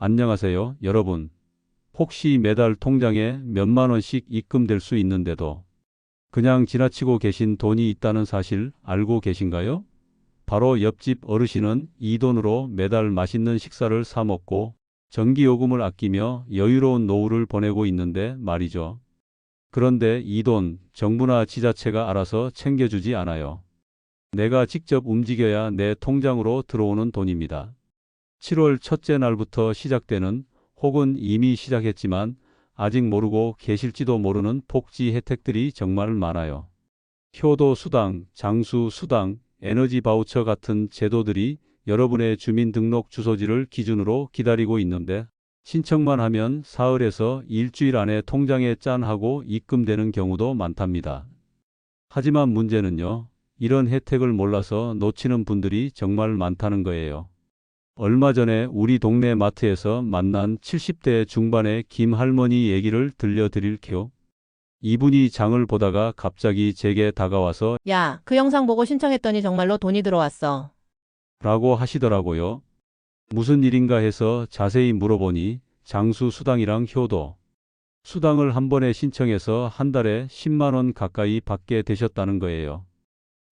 안녕하세요, 여러분. 혹시 매달 통장에 몇만 원씩 입금될 수 있는데도 그냥 지나치고 계신 돈이 있다는 사실 알고 계신가요? 바로 옆집 어르신은 이 돈으로 매달 맛있는 식사를 사 먹고 전기요금을 아끼며 여유로운 노후를 보내고 있는데 말이죠. 그런데 이 돈 정부나 지자체가 알아서 챙겨주지 않아요. 내가 직접 움직여야 내 통장으로 들어오는 돈입니다. 7월 첫째 날부터 시작되는 혹은 이미 시작했지만 아직 모르고 계실지도 모르는 복지 혜택들이 정말 많아요. 효도 수당, 장수 수당, 에너지 바우처 같은 제도들이 여러분의 주민등록 주소지를 기준으로 기다리고 있는데 신청만 하면 사흘에서 일주일 안에 통장에 짠 하고 입금되는 경우도 많답니다. 하지만 문제는요, 이런 혜택을 몰라서 놓치는 분들이 정말 많다는 거예요. 얼마 전에 우리 동네 마트에서 만난 70대 중반의 김 할머니 얘기를 들려드릴게요. 이분이 장을 보다가 갑자기 제게 다가와서 야, 그 영상 보고 신청했더니 정말로 돈이 들어왔어. 라고 하시더라고요. 무슨 일인가 해서 자세히 물어보니 장수 수당이랑 효도 수당을 한 번에 신청해서 한 달에 10만 원 가까이 받게 되셨다는 거예요.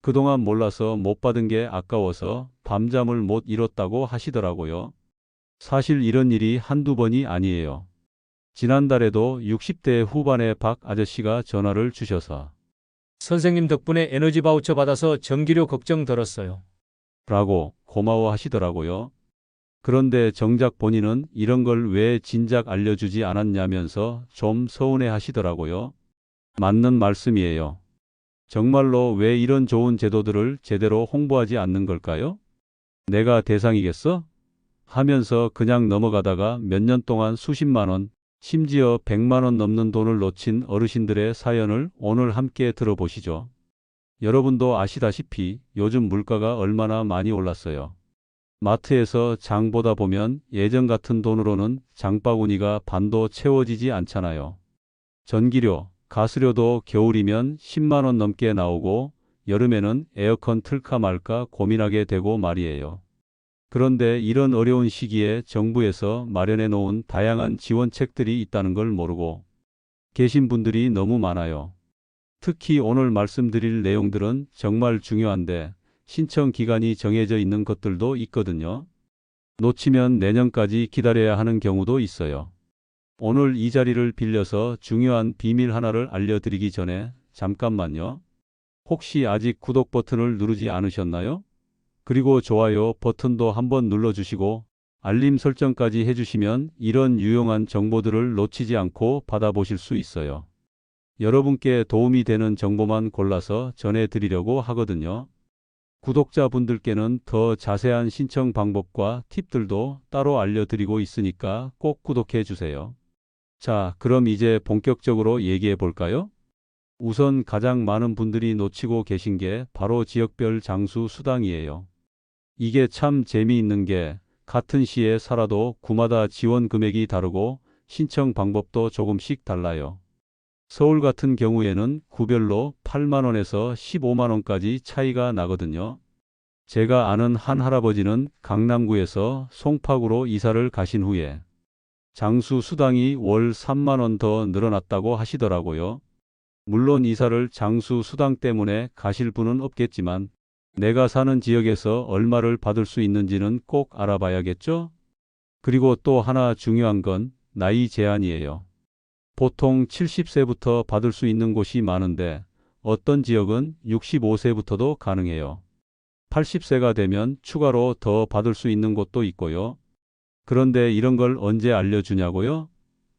그동안 몰라서 못 받은 게 아까워서 밤잠을 못 이뤘다고 하시더라고요. 사실 이런 일이 한두 번이 아니에요. 지난달에도 60대 후반의 박 아저씨가 전화를 주셔서 선생님 덕분에 에너지 바우처 받아서 전기료 걱정 덜었어요. 라고 고마워하시더라고요. 그런데 정작 본인은 이런 걸 왜 진작 알려주지 않았냐면서 좀 서운해 하시더라고요. 맞는 말씀이에요. 정말로 왜 이런 좋은 제도들을 제대로 홍보하지 않는 걸까요? 내가 대상이겠어? 하면서 그냥 넘어가다가 몇 년 동안 수십만 원, 심지어 100만 원 넘는 돈을 놓친 어르신들의 사연을 오늘 함께 들어보시죠. 여러분도 아시다시피 요즘 물가가 얼마나 많이 올랐어요. 마트에서 장 보다 보면 예전 같은 돈으로는 장바구니가 반도 채워지지 않잖아요. 전기료, 가스료도 겨울이면 10만 원 넘게 나오고 여름에는 에어컨 틀까 말까 고민하게 되고 말이에요. 그런데 이런 어려운 시기에 정부에서 마련해 놓은 다양한 지원책들이 있다는 걸 모르고 계신 분들이 너무 많아요. 특히 오늘 말씀드릴 내용들은 정말 중요한데 신청 기간이 정해져 있는 것들도 있거든요. 놓치면 내년까지 기다려야 하는 경우도 있어요. 오늘 이 자리를 빌려서 중요한 비밀 하나를 알려드리기 전에 잠깐만요. 혹시 아직 구독 버튼을 누르지 않으셨나요? 그리고 좋아요 버튼도 한번 눌러주시고 알림 설정까지 해주시면 이런 유용한 정보들을 놓치지 않고 받아보실 수 있어요. 여러분께 도움이 되는 정보만 골라서 전해드리려고 하거든요. 구독자분들께는 더 자세한 신청 방법과 팁들도 따로 알려드리고 있으니까 꼭 구독해 주세요. 자, 그럼 이제 본격적으로 얘기해 볼까요? 우선 가장 많은 분들이 놓치고 계신 게 바로 지역별 장수 수당이에요. 이게 참 재미있는 게 같은 시에 살아도 구마다 지원 금액이 다르고 신청 방법도 조금씩 달라요. 서울 같은 경우에는 구별로 8만 원에서 15만 원까지 차이가 나거든요. 제가 아는 한 할아버지는 강남구에서 송파구로 이사를 가신 후에 장수 수당이 월 3만 원 더 늘어났다고 하시더라고요. 물론 이사를 장수 수당 때문에 가실 분은 없겠지만 내가 사는 지역에서 얼마를 받을 수 있는지는 꼭 알아봐야겠죠? 그리고 또 하나 중요한 건 나이 제한이에요. 보통 70세부터 받을 수 있는 곳이 많은데 어떤 지역은 65세부터도 가능해요. 80세가 되면 추가로 더 받을 수 있는 곳도 있고요. 그런데 이런 걸 언제 알려주냐고요?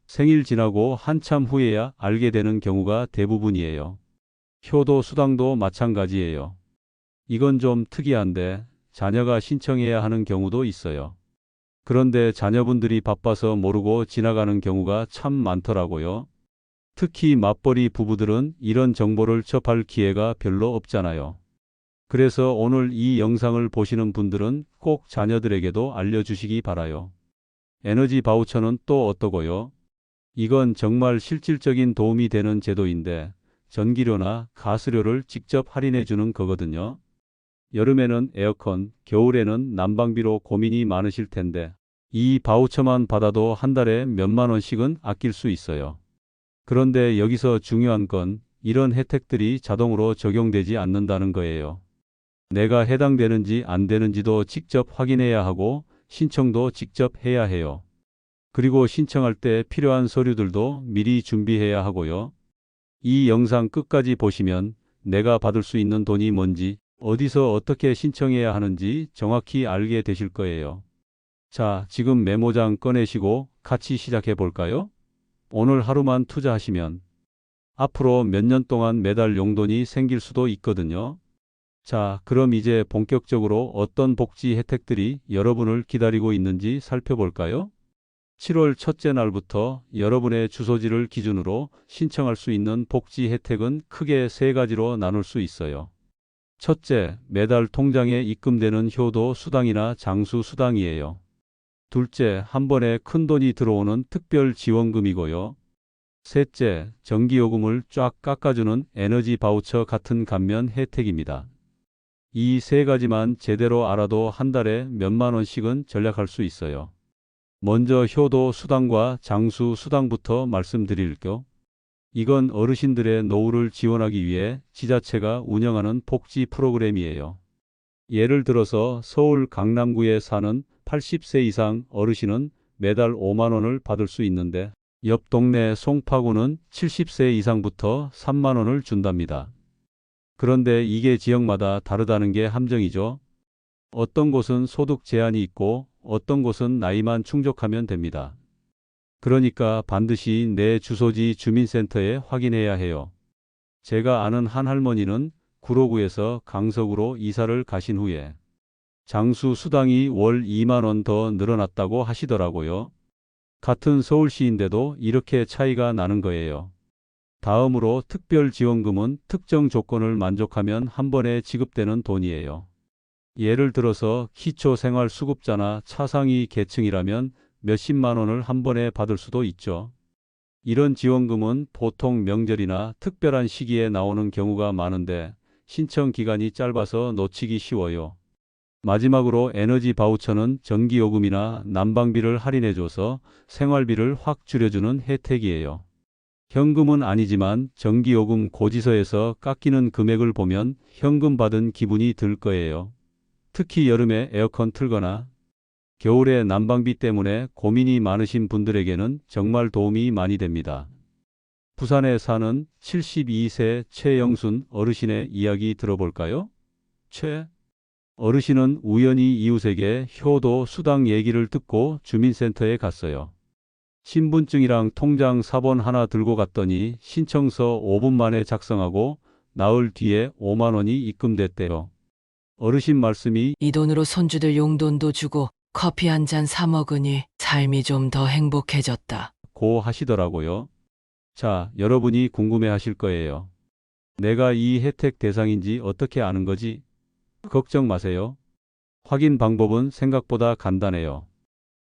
생일 지나고 한참 후에야 알게 되는 경우가 대부분이에요. 효도 수당도 마찬가지예요. 이건 좀 특이한데 자녀가 신청해야 하는 경우도 있어요. 그런데 자녀분들이 바빠서 모르고 지나가는 경우가 참 많더라고요. 특히 맞벌이 부부들은 이런 정보를 접할 기회가 별로 없잖아요. 그래서 오늘 이 영상을 보시는 분들은 꼭 자녀들에게도 알려주시기 바라요. 에너지 바우처는 또 어떠고요? 이건 정말 실질적인 도움이 되는 제도인데 전기료나 가스료를 직접 할인해 주는 거거든요. 여름에는 에어컨, 겨울에는 난방비로 고민이 많으실 텐데 이 바우처만 받아도 한 달에 몇만 원씩은 아낄 수 있어요. 그런데 여기서 중요한 건 이런 혜택들이 자동으로 적용되지 않는다는 거예요. 내가 해당되는지 안 되는지도 직접 확인해야 하고 신청도 직접 해야 해요. 그리고 신청할 때 필요한 서류들도 미리 준비해야 하고요. 이 영상 끝까지 보시면 내가 받을 수 있는 돈이 뭔지, 어디서 어떻게 신청해야 하는지 정확히 알게 되실 거예요. 자, 지금 메모장 꺼내시고 같이 시작해 볼까요? 오늘 하루만 투자하시면 앞으로 몇 년 동안 매달 용돈이 생길 수도 있거든요. 자, 그럼 이제 본격적으로 어떤 복지 혜택들이 여러분을 기다리고 있는지 살펴볼까요? 7월 첫째 날부터 여러분의 주소지를 기준으로 신청할 수 있는 복지 혜택은 크게 세 가지로 나눌 수 있어요. 첫째, 매달 통장에 입금되는 효도 수당이나 장수 수당이에요. 둘째, 한 번에 큰 돈이 들어오는 특별 지원금이고요. 셋째, 전기요금을 쫙 깎아주는 에너지 바우처 같은 감면 혜택입니다. 이 세 가지만 제대로 알아도 한 달에 몇만 원씩은 절약할 수 있어요. 먼저 효도 수당과 장수 수당부터 말씀드릴게요. 이건 어르신들의 노후를 지원하기 위해 지자체가 운영하는 복지 프로그램이에요. 예를 들어서 서울 강남구에 사는 80세 이상 어르신은 매달 5만 원을 받을 수 있는데 옆 동네 송파구는 70세 이상부터 3만 원을 준답니다. 그런데 이게 지역마다 다르다는 게 함정이죠. 어떤 곳은 소득 제한이 있고 어떤 곳은 나이만 충족하면 됩니다. 그러니까 반드시 내 주소지 주민센터에 확인해야 해요. 제가 아는 한 할머니는 구로구에서 강서구로 이사를 가신 후에 장수 수당이 월 2만 원 더 늘어났다고 하시더라고요. 같은 서울시인데도 이렇게 차이가 나는 거예요. 다음으로 특별지원금은 특정 조건을 만족하면 한 번에 지급되는 돈이에요. 예를 들어서 기초생활수급자나 차상위 계층이라면 몇십만 원을 한 번에 받을 수도 있죠. 이런 지원금은 보통 명절이나 특별한 시기에 나오는 경우가 많은데 신청 기간이 짧아서 놓치기 쉬워요. 마지막으로 에너지 바우처는 전기요금이나 난방비를 할인해줘서 생활비를 확 줄여주는 혜택이에요. 현금은 아니지만 전기요금 고지서에서 깎이는 금액을 보면 현금 받은 기분이 들 거예요. 특히 여름에 에어컨 틀거나 겨울에 난방비 때문에 고민이 많으신 분들에게는 정말 도움이 많이 됩니다. 부산에 사는 72세 최영순 어르신의 이야기 들어볼까요? 최 어르신은 우연히 이웃에게 효도 수당 얘기를 듣고 주민센터에 갔어요. 신분증이랑 통장 사본 하나 들고 갔더니 신청서 5분 만에 작성하고 나흘 뒤에 5만 원이 입금됐대요. 어르신 말씀이 이 돈으로 손주들 용돈도 주고 커피 한 잔 사 먹으니 삶이 좀 더 행복해졌다. 고 하시더라고요. 자, 여러분이 궁금해 하실 거예요. 내가 이 혜택 대상인지 어떻게 아는 거지? 걱정 마세요. 확인 방법은 생각보다 간단해요.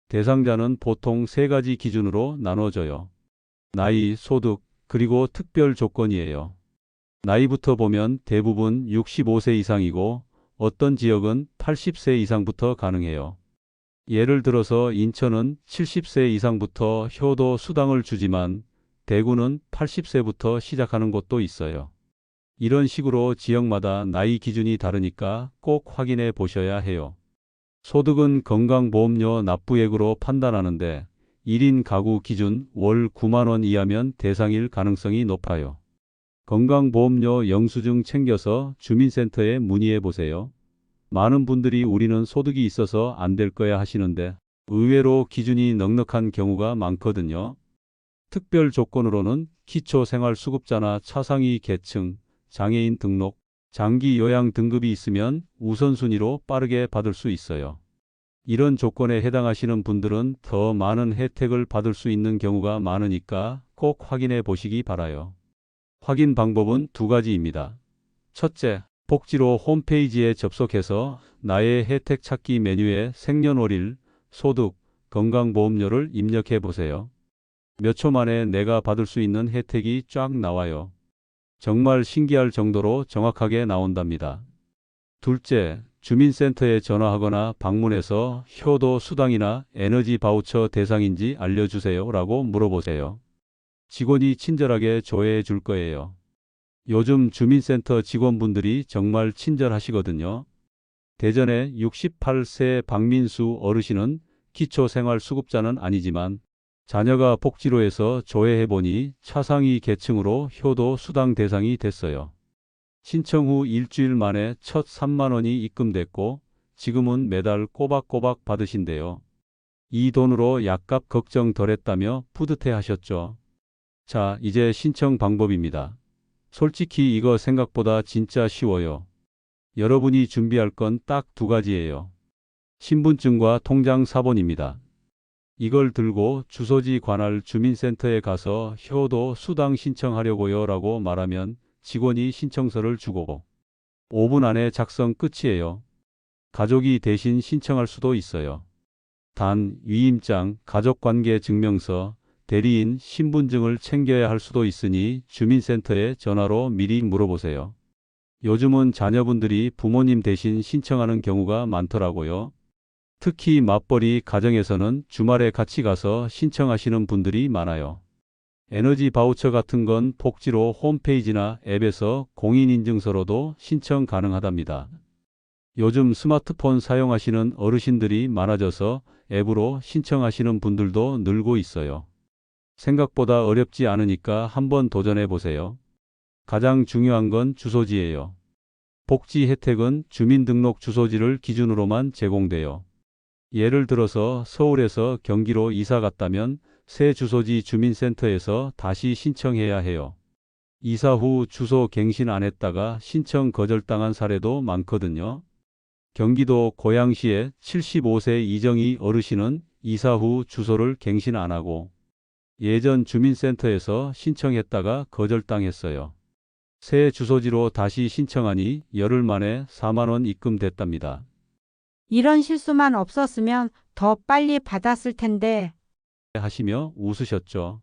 대상자는 보통 세 가지 기준으로 나눠져요. 나이, 소득, 그리고 특별 조건이에요. 나이부터 보면 대부분 65세 이상이고 어떤 지역은 80세 이상부터 가능해요. 예를 들어서 인천은 70세 이상부터 효도 수당을 주지만 대구는 80세부터 시작하는 곳도 있어요. 이런 식으로 지역마다 나이 기준이 다르니까 꼭 확인해 보셔야 해요. 소득은 건강보험료 납부액으로 판단하는데 1인 가구 기준 월 9만 원 이하면 대상일 가능성이 높아요. 건강보험료 영수증 챙겨서 주민센터에 문의해 보세요. 많은 분들이 우리는 소득이 있어서 안 될 거야 하시는데 의외로 기준이 넉넉한 경우가 많거든요. 특별 조건으로는 기초생활수급자나 차상위 계층, 장애인 등록, 장기 요양 등급이 있으면 우선순위로 빠르게 받을 수 있어요. 이런 조건에 해당하시는 분들은 더 많은 혜택을 받을 수 있는 경우가 많으니까 꼭 확인해 보시기 바라요. 확인 방법은 두 가지입니다. 첫째, 복지로 홈페이지에 접속해서 나의 혜택 찾기 메뉴에 생년월일, 소득, 건강보험료를 입력해 보세요. 몇 초 만에 내가 받을 수 있는 혜택이 쫙 나와요. 정말 신기할 정도로 정확하게 나온답니다. 둘째, 주민센터에 전화하거나 방문해서 효도 수당이나 에너지 바우처 대상인지 알려주세요 라고 물어보세요. 직원이 친절하게 조회해 줄 거예요. 요즘 주민센터 직원분들이 정말 친절하시거든요. 대전의 68세 박민수 어르신은 기초생활수급자는 아니지만 자녀가 복지로에서 조회해보니 차상위 계층으로 효도 수당 대상이 됐어요. 신청 후 일주일 만에 첫 3만 원이 입금됐고 지금은 매달 꼬박꼬박 받으신대요. 이 돈으로 약값 걱정 덜했다며 뿌듯해 하셨죠. 자, 이제 신청 방법입니다. 솔직히 이거 생각보다 진짜 쉬워요. 여러분이 준비할 건 딱 두 가지예요. 신분증과 통장 사본입니다. 이걸 들고 주소지 관할 주민센터에 가서 효도 수당 신청하려고요 라고 말하면 직원이 신청서를 주고 5분 안에 작성 끝이에요. 가족이 대신 신청할 수도 있어요. 단, 위임장, 가족관계 증명서, 대리인, 신분증을 챙겨야 할 수도 있으니 주민센터에 전화로 미리 물어보세요. 요즘은 자녀분들이 부모님 대신 신청하는 경우가 많더라고요. 특히 맞벌이 가정에서는 주말에 같이 가서 신청하시는 분들이 많아요. 에너지 바우처 같은 건 복지로 홈페이지나 앱에서 공인인증서로도 신청 가능하답니다. 요즘 스마트폰 사용하시는 어르신들이 많아져서 앱으로 신청하시는 분들도 늘고 있어요. 생각보다 어렵지 않으니까 한번 도전해 보세요. 가장 중요한 건 주소지예요. 복지 혜택은 주민등록 주소지를 기준으로만 제공돼요. 예를 들어서 서울에서 경기로 이사 갔다면 새 주소지 주민센터에서 다시 신청해야 해요. 이사 후 주소 갱신 안 했다가 신청 거절당한 사례도 많거든요. 경기도 고양시의 75세 이정희 어르신은 이사 후 주소를 갱신 안 하고 예전 주민센터에서 신청했다가 거절당했어요. 새 주소지로 다시 신청하니 열흘 만에 4만 원 입금됐답니다. 이런 실수만 없었으면 더 빨리 받았을 텐데. 하시며 웃으셨죠.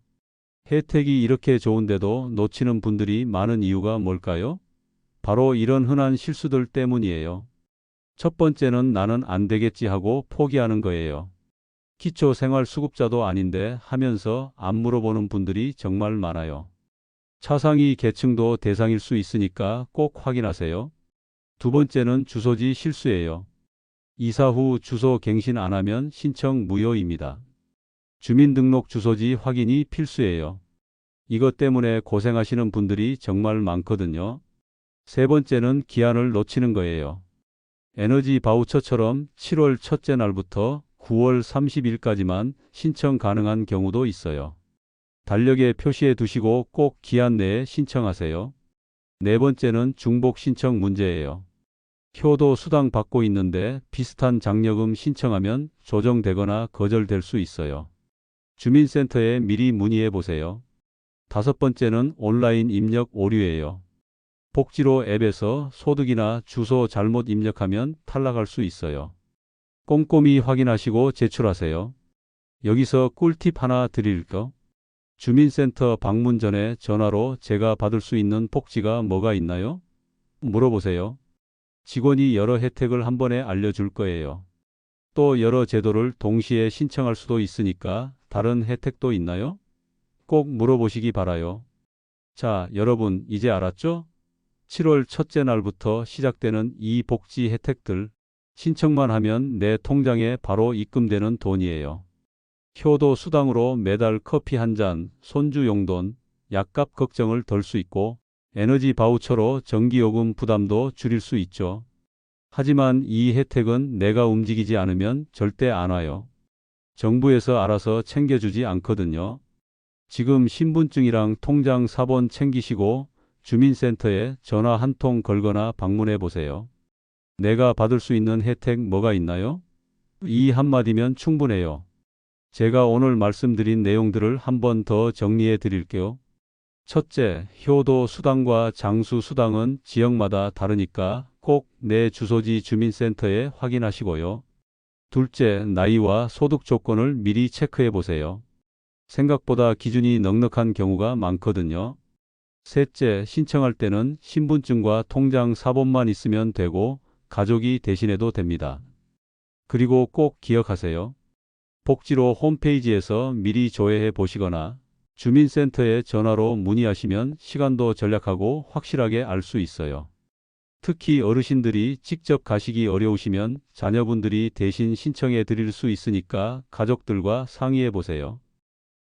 혜택이 이렇게 좋은데도 놓치는 분들이 많은 이유가 뭘까요? 바로 이런 흔한 실수들 때문이에요. 첫 번째는 나는 안 되겠지 하고 포기하는 거예요. 기초생활수급자도 아닌데 하면서 안 물어보는 분들이 정말 많아요. 차상위 계층도 대상일 수 있으니까 꼭 확인하세요. 두 번째는 주소지 실수예요. 이사 후 주소 갱신 안 하면 신청 무효입니다. 주민등록 주소지 확인이 필수예요. 이것 때문에 고생하시는 분들이 정말 많거든요. 세 번째는 기한을 놓치는 거예요. 에너지 바우처처럼 7월 첫째 날부터 9월 30일까지만 신청 가능한 경우도 있어요. 달력에 표시해 두시고 꼭 기한 내에 신청하세요. 네 번째는 중복 신청 문제예요. 효도 수당 받고 있는데 비슷한 장려금 신청하면 조정되거나 거절될 수 있어요. 주민센터에 미리 문의해 보세요. 다섯 번째는 온라인 입력 오류예요. 복지로 앱에서 소득이나 주소 잘못 입력하면 탈락할 수 있어요. 꼼꼼히 확인하시고 제출하세요. 여기서 꿀팁 하나 드릴게요. 주민센터 방문 전에 전화로 제가 받을 수 있는 복지가 뭐가 있나요? 물어보세요. 직원이 여러 혜택을 한 번에 알려줄 거예요. 또 여러 제도를 동시에 신청할 수도 있으니까 다른 혜택도 있나요? 꼭 물어보시기 바라요. 자, 여러분 이제 알았죠? 7월 첫째 날부터 시작되는 이 복지 혜택들 신청만 하면 내 통장에 바로 입금되는 돈이에요. 효도 수당으로 매달 커피 한 잔, 손주 용돈, 약값 걱정을 덜 수 있고 에너지 바우처로 전기요금 부담도 줄일 수 있죠. 하지만 이 혜택은 내가 움직이지 않으면 절대 안 와요. 정부에서 알아서 챙겨주지 않거든요. 지금 신분증이랑 통장 사본 챙기시고 주민센터에 전화 한 통 걸거나 방문해 보세요. 내가 받을 수 있는 혜택 뭐가 있나요? 이 한마디면 충분해요. 제가 오늘 말씀드린 내용들을 한 번 더 정리해 드릴게요. 첫째, 효도 수당과 장수 수당은 지역마다 다르니까 꼭 내 주소지 주민센터에 확인하시고요. 둘째, 나이와 소득 조건을 미리 체크해 보세요. 생각보다 기준이 넉넉한 경우가 많거든요. 셋째, 신청할 때는 신분증과 통장 사본만 있으면 되고 가족이 대신해도 됩니다. 그리고 꼭 기억하세요. 복지로 홈페이지에서 미리 조회해 보시거나 주민센터에 전화로 문의하시면 시간도 절약하고 확실하게 알 수 있어요. 특히 어르신들이 직접 가시기 어려우시면 자녀분들이 대신 신청해 드릴 수 있으니까 가족들과 상의해 보세요.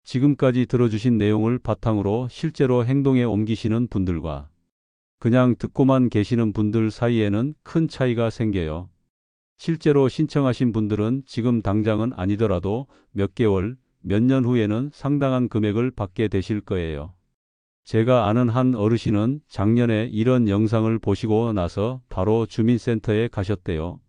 지금까지 들어주신 내용을 바탕으로 실제로 행동에 옮기시는 분들과 그냥 듣고만 계시는 분들 사이에는 큰 차이가 생겨요. 실제로 신청하신 분들은 지금 당장은 아니더라도 몇 개월, 몇 년 후에는 상당한 금액을 받게 되실 거예요. 제가 아는 한 어르신은 작년에 이런 영상을 보시고 나서 바로 주민센터에 가셨대요.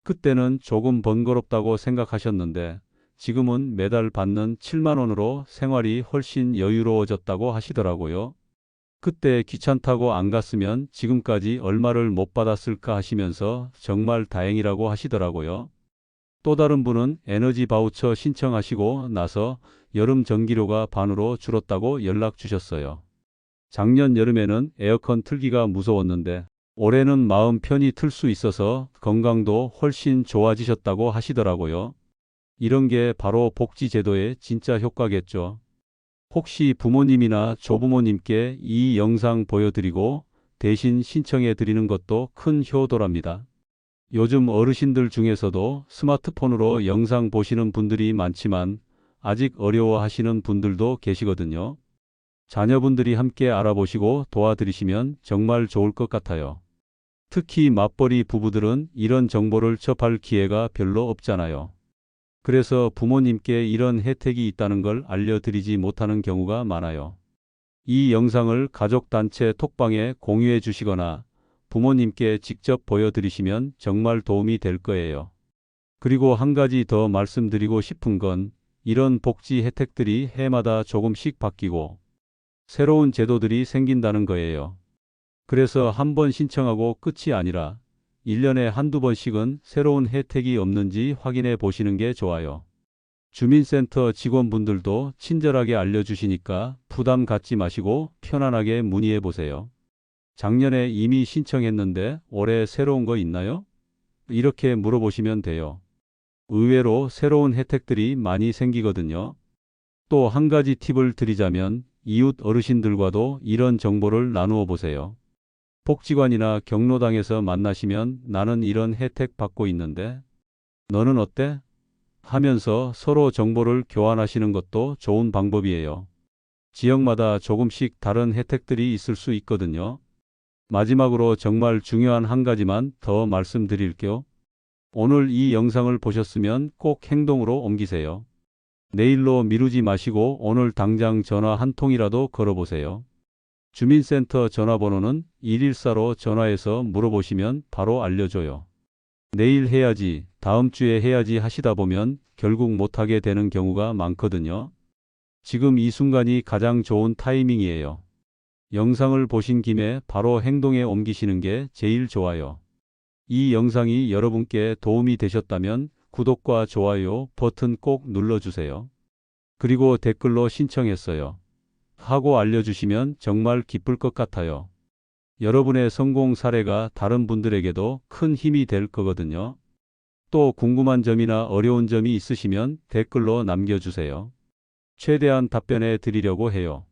그때는 조금 번거롭다고 생각하셨는데 지금은 매달 받는 7만 원으로 생활이 훨씬 여유로워졌다고 하시더라고요. 그때 귀찮다고 안 갔으면 지금까지 얼마를 못 받았을까 하시면서 정말 다행이라고 하시더라고요. 또 다른 분은 에너지 바우처 신청하시고 나서 여름 전기료가 반으로 줄었다고 연락 주셨어요. 작년 여름에는 에어컨 틀기가 무서웠는데 올해는 마음 편히 틀 수 있어서 건강도 훨씬 좋아지셨다고 하시더라고요. 이런 게 바로 복지제도의 진짜 효과겠죠. 혹시 부모님이나 조부모님께 이 영상 보여드리고 대신 신청해 드리는 것도 큰 효도랍니다. 요즘 어르신들 중에서도 스마트폰으로 영상 보시는 분들이 많지만 아직 어려워하시는 분들도 계시거든요. 자녀분들이 함께 알아보시고 도와드리시면 정말 좋을 것 같아요. 특히 맞벌이 부부들은 이런 정보를 접할 기회가 별로 없잖아요. 그래서 부모님께 이런 혜택이 있다는 걸 알려드리지 못하는 경우가 많아요. 이 영상을 가족단체 톡방에 공유해 주시거나 부모님께 직접 보여드리시면 정말 도움이 될 거예요. 그리고 한 가지 더 말씀드리고 싶은 건 이런 복지 혜택들이 해마다 조금씩 바뀌고 새로운 제도들이 생긴다는 거예요. 그래서 한 번 신청하고 끝이 아니라 1년에 한두 번씩은 새로운 혜택이 없는지 확인해 보시는 게 좋아요. 주민센터 직원분들도 친절하게 알려주시니까 부담 갖지 마시고 편안하게 문의해 보세요. 작년에 이미 신청했는데 올해 새로운 거 있나요? 이렇게 물어보시면 돼요. 의외로 새로운 혜택들이 많이 생기거든요. 또 한 가지 팁을 드리자면 이웃 어르신들과도 이런 정보를 나누어 보세요. 복지관이나 경로당에서 만나시면 나는 이런 혜택 받고 있는데 너는 어때? 하면서 서로 정보를 교환하시는 것도 좋은 방법이에요. 지역마다 조금씩 다른 혜택들이 있을 수 있거든요. 마지막으로 정말 중요한 한 가지만 더 말씀드릴게요. 오늘 이 영상을 보셨으면 꼭 행동으로 옮기세요. 내일로 미루지 마시고 오늘 당장 전화 한 통이라도 걸어보세요. 주민센터 전화번호는 114로 전화해서 물어보시면 바로 알려줘요. 내일 해야지, 다음 주에 해야지 하시다 보면 결국 못하게 되는 경우가 많거든요. 지금 이 순간이 가장 좋은 타이밍이에요. 영상을 보신 김에 바로 행동에 옮기시는 게 제일 좋아요. 이 영상이 여러분께 도움이 되셨다면 구독과 좋아요 버튼 꼭 눌러주세요. 그리고 댓글로 신청했어요 하고 알려주시면 정말 기쁠 것 같아요. 여러분의 성공 사례가 다른 분들에게도 큰 힘이 될 거거든요. 또 궁금한 점이나 어려운 점이 있으시면 댓글로 남겨주세요. 최대한 답변해 드리려고 해요.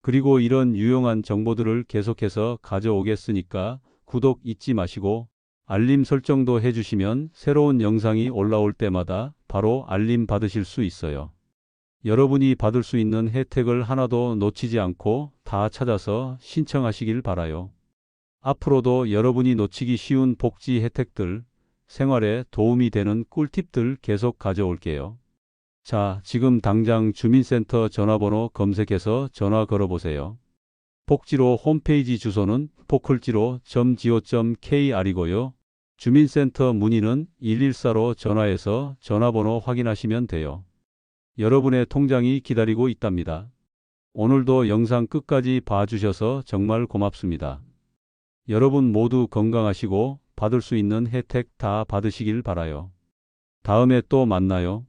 그리고 이런 유용한 정보들을 계속해서 가져오겠으니까 구독 잊지 마시고 알림 설정도 해주시면 새로운 영상이 올라올 때마다 바로 알림 받으실 수 있어요. 여러분이 받을 수 있는 혜택을 하나도 놓치지 않고 다 찾아서 신청하시길 바라요. 앞으로도 여러분이 놓치기 쉬운 복지 혜택들, 생활에 도움이 되는 꿀팁들 계속 가져올게요. 자, 지금 당장 주민센터 전화번호 검색해서 전화 걸어보세요. 복지로 홈페이지 주소는 pokl지로.go.kr이고요. 주민센터 문의는 114로 전화해서 전화번호 확인하시면 돼요. 여러분의 통장이 기다리고 있답니다. 오늘도 영상 끝까지 봐주셔서 정말 고맙습니다. 여러분 모두 건강하시고 받을 수 있는 혜택 다 받으시길 바라요. 다음에 또 만나요.